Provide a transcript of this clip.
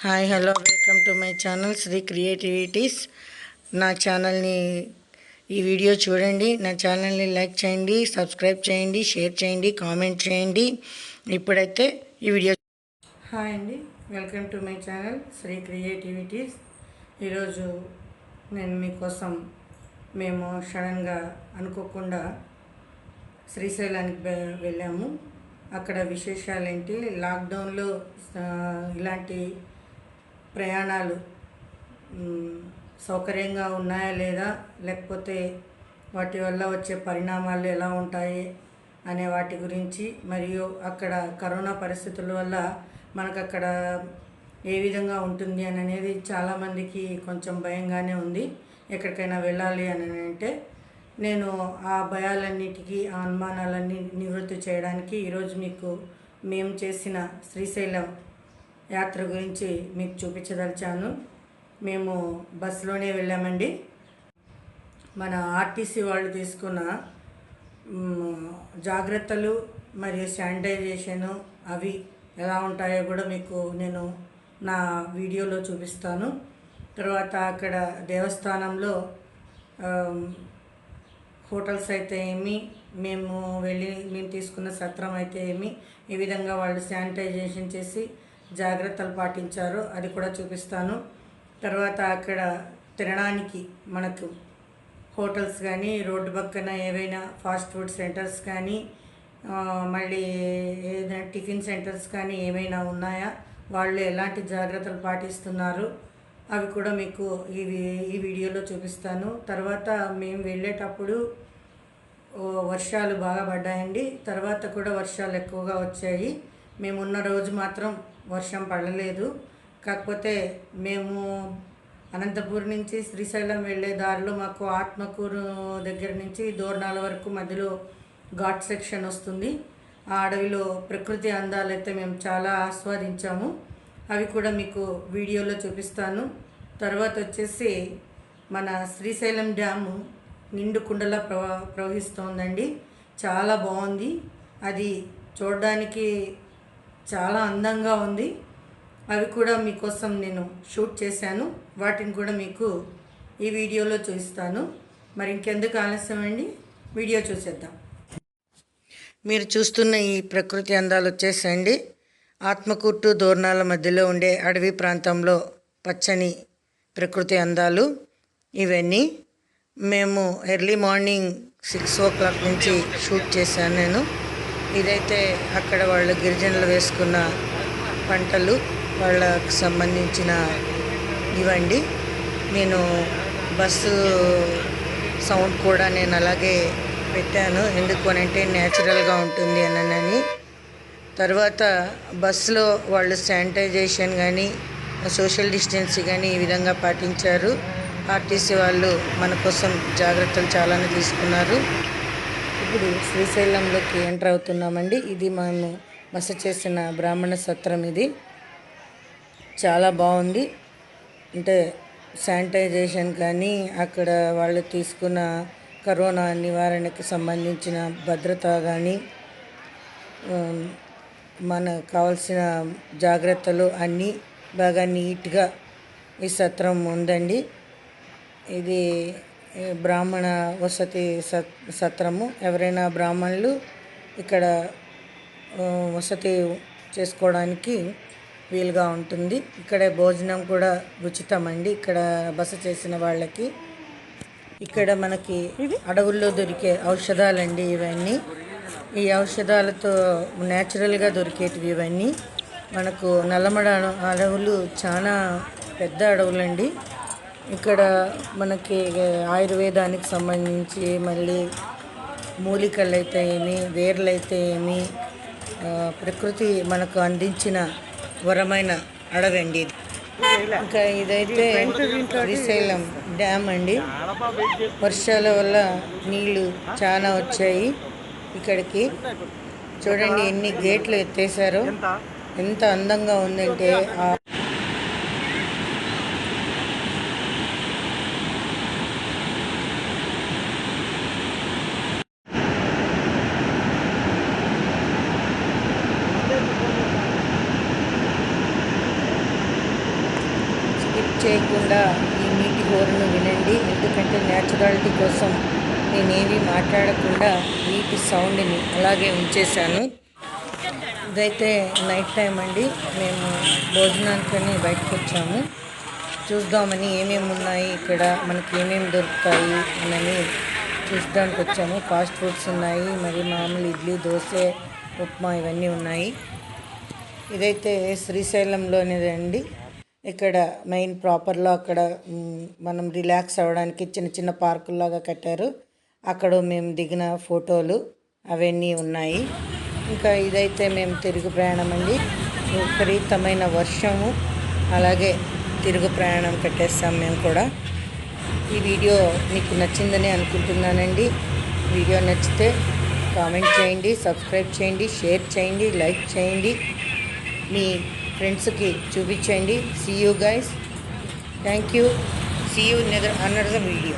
Hi hello welcome to my channel Sri creativities. నా ఛానల్ని ఈ వీడియో చూడండి. నా ఛానల్ని లైక్ చేయండి, సబ్స్క్రైబ్ చేయండి, షేర్ చేయండి, కామెంట్ చేయండి. ఇప్పుడైతే ఈ వీడియో. హాయ్ అండి, welcome to my channel Sri creativities. ఈరోజు నేను మీకోసం మేము సడన్గా అనుకోకుండా శ్రీశైలానికి వెళ్ళాము. అక్కడ విశేషాలు ఏంటి, లాక్డౌన్లో ఇలాంటి ప్రయాణాలు సౌకర్యంగా ఉన్నాయా లేదా, లేకపోతే వాటి వల్ల వచ్చే పరిణామాలు ఎలా ఉంటాయి అనే వాటి గురించి, మరియు అక్కడ కరోనా పరిస్థితుల వల్ల మనకు అక్కడ ఏ విధంగా ఉంటుంది అని అనేది చాలామందికి కొంచెం భయంగానే ఉంది. ఎక్కడికైనా వెళ్ళాలి అని అంటే నేను ఆ భయాలన్నిటికీ, ఆ అనుమానాలన్నీ నివృత్తి చేయడానికి ఈరోజు మీకు మేము చేసిన శ్రీశైలం యాత్ర గురించి మీకు చూపించదలిచాను. మేము బస్సులోనే వెళ్ళామండి. మన ఆర్టీసీ వాళ్ళు తీసుకున్న జాగ్రత్తలు మరియు శానిటైజేషను అవి ఎలా ఉంటాయో కూడా మీకు నేను నా వీడియోలో చూపిస్తాను. తర్వాత అక్కడ దేవస్థానంలో హోటల్స్ అయితే ఏమి, మేము తీసుకున్న సత్రం అయితే ఏమి, ఈ విధంగా వాళ్ళు శానిటైజేషన్ చేసి జాగ్రత్తలు పాటించారు, అది కూడా చూపిస్తాను. తర్వాత అక్కడ తినడానికి మనకు హోటల్స్ కానీ, రోడ్డు పక్కన ఏవైనా ఫాస్ట్ ఫుడ్ సెంటర్స్ కానీ, మళ్ళీ ఏదైనా టిఫిన్ సెంటర్స్ కానీ ఏమైనా ఉన్నాయా, వాళ్ళు ఎలాంటి జాగ్రత్తలు పాటిస్తున్నారు, అవి కూడా మీకు ఈ వీడియోలో చూపిస్తాను. తర్వాత మేము వెళ్ళేటప్పుడు వర్షాలు బాగా పడ్డాయండి. తర్వాత కూడా వర్షాలు ఎక్కువగా వచ్చాయి. మేము ఉన్న రోజు మాత్రం వర్షం పడలేదు. కాకపోతే మేము అనంతపూర్ నుంచి శ్రీశైలం వెళ్ళే దారిలో మాకు ఆత్మకూరు దగ్గర నుంచి దోర్నాల వరకు మధ్యలో ఘాట్ సెక్షన్ వస్తుంది. ఆ అడవిలో ప్రకృతి అందాలైతే మేము చాలా ఆస్వాదించాము. అవి కూడా మీకు వీడియోలో చూపిస్తాను. తర్వాత వచ్చేసి మన శ్రీశైలం డ్యాము నిండు కుండలా ప్రవహిస్తోందండి. చాలా బాగుంది. అది చూడడానికి చాలా అందంగా ఉంది. అవి కూడా మీకోసం నేను షూట్ చేశాను. వాటిని కూడా మీకు ఈ వీడియోలో చూపిస్తాను. మరి ఇంకెందుకు ఆలస్యం అండి, వీడియో చూసేద్దాం. మీరు చూస్తున్న ఈ ప్రకృతి అందాలు వచ్చేసండి ఆత్మకూరు దోర్నాల మధ్యలో ఉండే అడవి ప్రాంతంలో పచ్చని ప్రకృతి అందాలు ఇవన్నీ. మేము ఎర్లీ మార్నింగ్ 6 o'clock నుంచి షూట్ చేశాను నేను. ఇదైతే అక్కడ వాళ్ళు గిరిజనులు వేసుకున్న పంటలు, వాళ్ళకు సంబంధించిన ఇవండి. నేను బస్సు సౌండ్ కూడా నేను అలాగే పెట్టాను, ఎందుకు అనంటే న్యాచురల్గా ఉంటుంది అని. తర్వాత బస్సులో వాళ్ళు శానిటైజేషన్ కానీ, సోషల్ డిస్టెన్స్ కానీ ఈ విధంగా పాటించారు. ఆర్టీసీ వాళ్ళు మన కోసం జాగ్రత్తలు చాలానే తీసుకున్నారు. ఇప్పుడు శ్రీశైలంలోకి ఎంటర్ అవుతున్నామండి. ఇది మేము బస చేసిన బ్రాహ్మణ సత్రం. ఇది చాలా బాగుంది. అంటే శానిటైజేషన్ కానీ, అక్కడ వాళ్ళు తీసుకున్న కరోనా నివారణకు సంబంధించిన భద్రత కానీ, మనకు కావాల్సిన జాగ్రత్తలు అన్నీ బాగా నీట్గా ఈ సత్రం ఉందండి. ఇది బ్రాహ్మణ వసతి సత్రము. ఎవరైనా బ్రాహ్మణులు ఇక్కడ వసతి చేసుకోవడానికి వీలుగా ఉంటుంది. ఇక్కడ భోజనం కూడా ఉచితమండి ఇక్కడ బస చేసిన వాళ్ళకి. ఇక్కడ మనకి అడవుల్లో దొరికే ఔషధాలండి ఇవన్నీ. ఈ ఔషధాలతో న్యాచురల్గా దొరికేటివి ఇవన్నీ. మనకు నల్లమడ అడవులు చాలా పెద్ద అడవులండి. ఇక్కడ మనకి ఆయుర్వేదానికి సంబంధించి, మళ్ళీ మూలికలు అయితే ఏమి, వేర్లు అయితే ఏమి, ప్రకృతి మనకు అందించిన వరమైన అడవి అండి. ఇంకా ఇదైతే శ్రీశైలం డ్యామ్ అండి. వర్షాల వల్ల నీళ్ళు చాలా వచ్చాయి ఇక్కడికి. చూడండి ఎన్ని గేట్లు ఎత్తేసారో, ఎంత అందంగా ఉందంటే. చేయకుండా ఈ నీటి హోరును వినండి. ఎందుకంటే న్యాచురాలిటీ కోసం నేనేమీ మాట్లాడకుండా నీటి సౌండ్ని అలాగే ఉంచేశాను. ఇదైతే నైట్ టైం అండి. మేము భోజనానికని బయటకు వచ్చాము. చూద్దామని ఏమేమి ఉన్నాయి ఇక్కడ, మనకి ఏమేమి దొరుకుతాయి అని చూడడానికి వచ్చాము. ఫాస్ట్ ఫుడ్స్ ఉన్నాయి, మరి మామూలు ఇడ్లీ, దోశ, ఉప్మా ఇవన్నీ ఉన్నాయి. ఇదైతే శ్రీశైలంలోనేదండి. ఇక్కడ మెయిన్ ప్రాపర్లో అక్కడ మనం రిలాక్స్ అవ్వడానికి చిన్న చిన్న పార్కుల్లాగా కట్టారు. అక్కడ మేము దిగిన ఫోటోలు అవన్నీ ఉన్నాయి. ఇంకా ఇదైతే మేము తిరుగు ప్రయాణం అండి. విపరీతమైన వర్షము, అలాగే తిరుగు ప్రయాణం కట్టేస్తాం మేము కూడా. ఈ వీడియో మీకు నచ్చిందని అనుకుంటున్నానండి. వీడియో నచ్చితే కామెంట్ చేయండి, సబ్స్క్రైబ్ చేయండి, షేర్ చేయండి, లైక్ చేయండి, మీ ఫ్రెండ్స్కి చూపించండి. See you guys. Thank you. See you in another video.